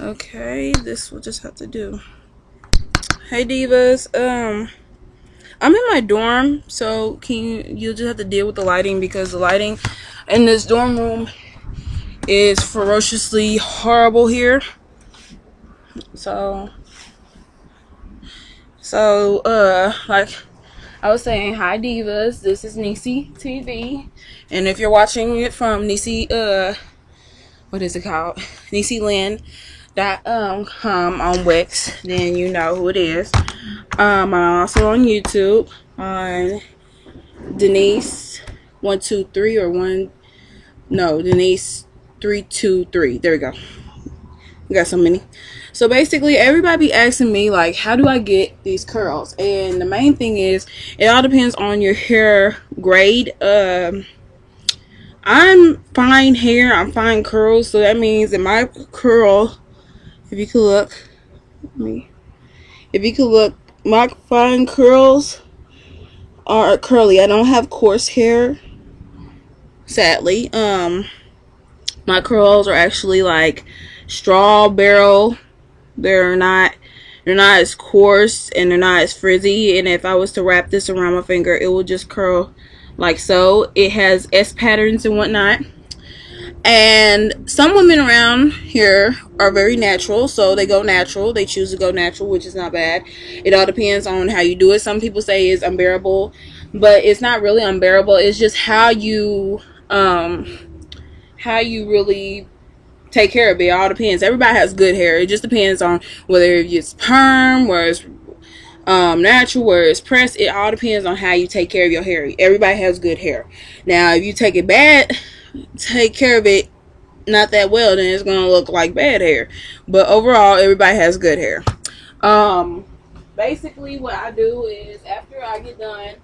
Okay, this will just have to do. Hey divas, I'm in my dorm, so you'll just have to deal with the lighting because the lighting in this dorm room is ferociously horrible here. So like I was saying, hi divas, this is Nisi TV, and if you're watching it from Nisi, what is it called? NisiLand.com on Wix, then you know who it is. I'm also on YouTube on Denise123 or Denise323. There we go. We got so many. So basically, everybody be asking me like, how do I get these curls? And the main thing is, it all depends on your hair grade. I'm fine hair, I'm fine curls, so that means that my curl, if you could look, my fine curls are curly. I don't have coarse hair, sadly. My curls are actually like straw barrel. They're not as coarse and they're not as frizzy, and if I was to wrap this around my finger, it will just curl like so. It has S patterns and whatnot. And some women around here are very natural, so they go natural. They choose to go natural, which is not bad. It all depends on how you do it. Some people say it's unbearable, but it's not really unbearable. It's just how you really take care of it. It all depends. Everybody has good hair. It just depends on whether it's perm, whether it's natural, whether it's pressed. It all depends on how you take care of your hair. Everybody has good hair. Now, if you take care of it not that well, then it's gonna look like bad hair. But overall, everybody has good hair. Basically what I do is, after I get done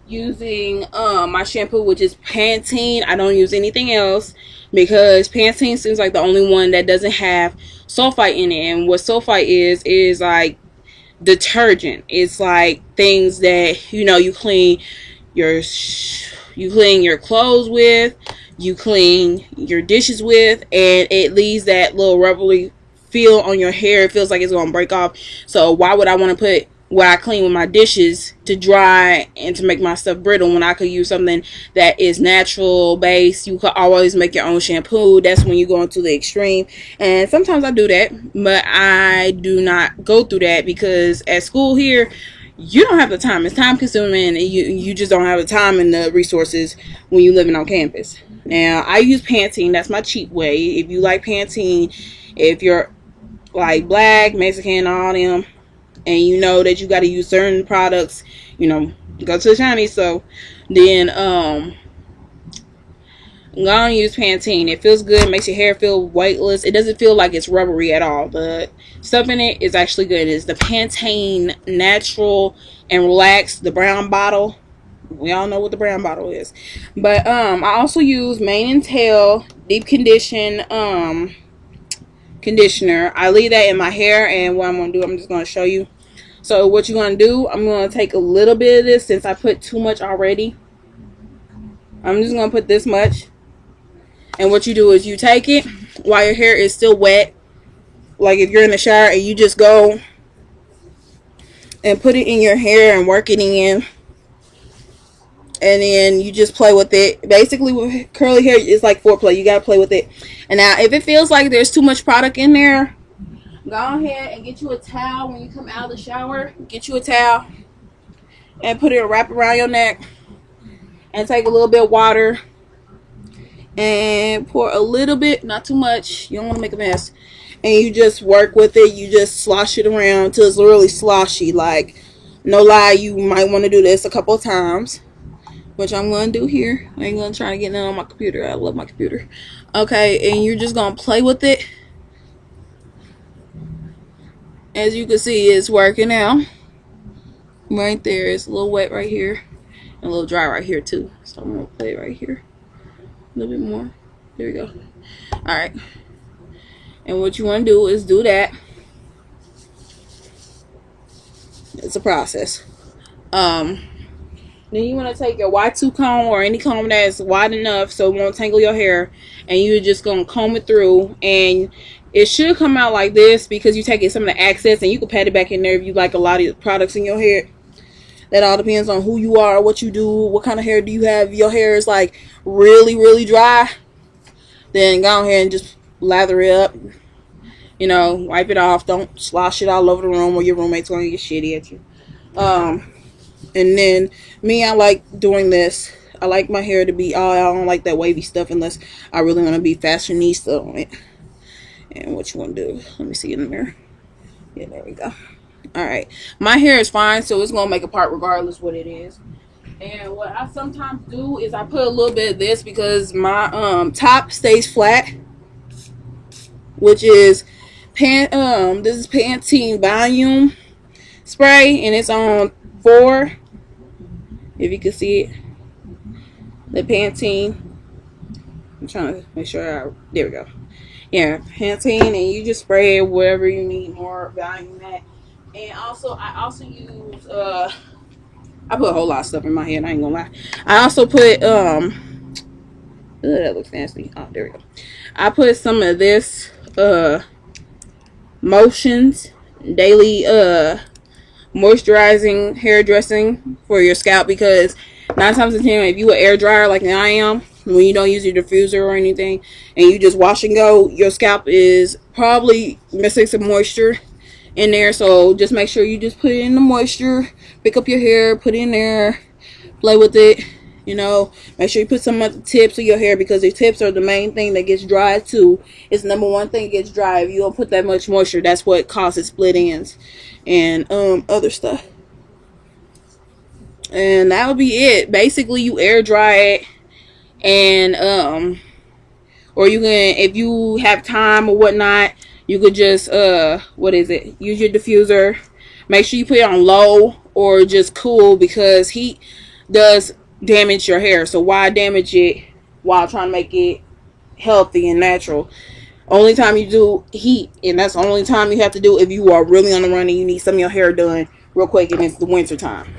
using my shampoo, which is Pantene, I don't use anything else because Pantene seems like the only one that doesn't have sulfite in it. And what sulfite is like detergent. It's like things that, you know, you clean your clothes with, you clean your dishes with, and it leaves that little rubbery feel on your hair. It feels like it's gonna break off. So why would I want to put what I clean with my dishes to dry and to make my stuff brittle when I could use something that is natural based? You could always make your own shampoo. That's when you go into the extreme, and sometimes I do that, but I do not go through that because at school here, you don't have the time. It's time consuming, and you just don't have the time and the resources when you're living on campus. Now, I use Pantene. That's my cheap way. If you like Pantene, if you're like black, Mexican, all them, and you know that you got to use certain products, you know, go to the Chinese. So then I'm gonna use Pantene. It feels good, makes your hair feel weightless. It doesn't feel like it's rubbery at all. The stuff in it is actually good. It's the Pantene Natural and Relax, the brown bottle. We all know what the brown bottle is. But I also use Mane and Tail Deep Conditioner. I leave that in my hair, and what I'm gonna do, I'm just gonna show you. So what you're gonna do, I'm gonna take a little bit of this since I put too much already. I'm just gonna put this much. And what you do is you take it while your hair is still wet. Like if you're in the shower, and you just go and put it in your hair and work it in. And then you just play with it. Basically, with curly hair, it's like foreplay. You gotta play with it. And now, if it feels like there's too much product in there, go ahead and get you a towel when you come out of the shower. Get you a towel and put it, wrap around your neck, and take a little bit of water and pour a little bit, not too much. You don't want to make a mess. And you just work with it. You just slosh it around until it's really sloshy. Like, no lie, you might want to do this a couple of times, which I'm going to do here. I ain't going to try to get none on my computer. I love my computer. Okay, and you're just going to play with it. As you can see, it's working out. Right there. It's a little wet right here. And a little dry right here, too. So I'm going to play it right here. A little bit more. There we go. Alright. And what you want to do is do that. It's a process. Then you want to take your Y2 comb or any comb that's wide enough so it won't tangle your hair, and you're just going to comb it through, and It should come out like this because you take some of the excess and you can pat it back in there if you like a lot of products in your hair. That all depends on who you are, what you do, what kind of hair do you have. If your hair is like really, really dry, then go ahead and just lather it up. You know, wipe it off. Don't slosh it all over the room or your roommate's going to get shitty at you. And then me, I like doing this. I like my hair to be all, I don't like that wavy stuff unless I really want to be fashionista on it. And what you want to do? Let me see in the mirror. Yeah, there we go. Alright. My hair is fine, so it's going to make a part regardless what it is. And what I sometimes do is I put a little bit of this because my top stays flat. Which is this is Pantene Volume Spray, and it's on 4. If you can see it. The Pantene. I'm trying to make sure there we go. Yeah, Pantene, and you just spray it wherever you need more volume at. And also, I also use I put a whole lot of stuff in my head, I ain't gonna lie. I also put that looks nasty. Oh, there we go. I put some of this Motions Daily moisturizing hair dressing for your scalp, because 9 times out of 10, if you an air dryer like I am, when you don't use your diffuser or anything and you just wash and go, your scalp is probably missing some moisture in there. So just make sure you just put in the moisture, pick up your hair, put it in there, play with it, you know. Make sure you put some of the tips of your hair, because the tips are the main thing that gets dry too. It's number one thing that gets dry. If you don't put that much moisture, that's what causes split ends and other stuff. And that would be it. Basically, you air dry it, and or you can, if you have time or whatnot, you could just use your diffuser. Make sure you put it on low or just cool, because heat does damage your hair. So why damage it while trying to make it healthy and natural? Only time you do heat, and that's the only time you have to do if you are really on the run and you need some of your hair done real quick and it's the winter time.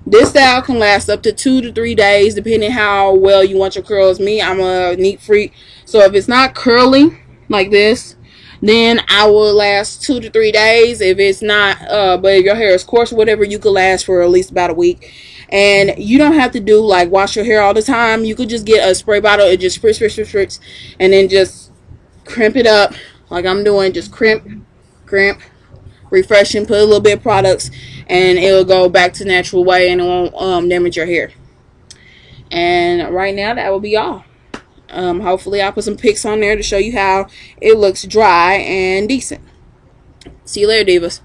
This style can last up to 2 to 3 days depending how well you want your curls. Me, I'm a neat freak, so if it's not curly like this, then I will last 2 to 3 days. If it's not, but if your hair is coarse or whatever, you could last for at least about a week. And you don't have to do like wash your hair all the time. You could just get a spray bottle and just spritz, and then just crimp it up like I'm doing. Just crimp, refreshing, put a little bit of products, and it'll go back to the natural way, and it won't damage your hair. And right now, that will be all. Hopefully I'll put some pics on there to show you how it looks dry and decent. See you later, divas.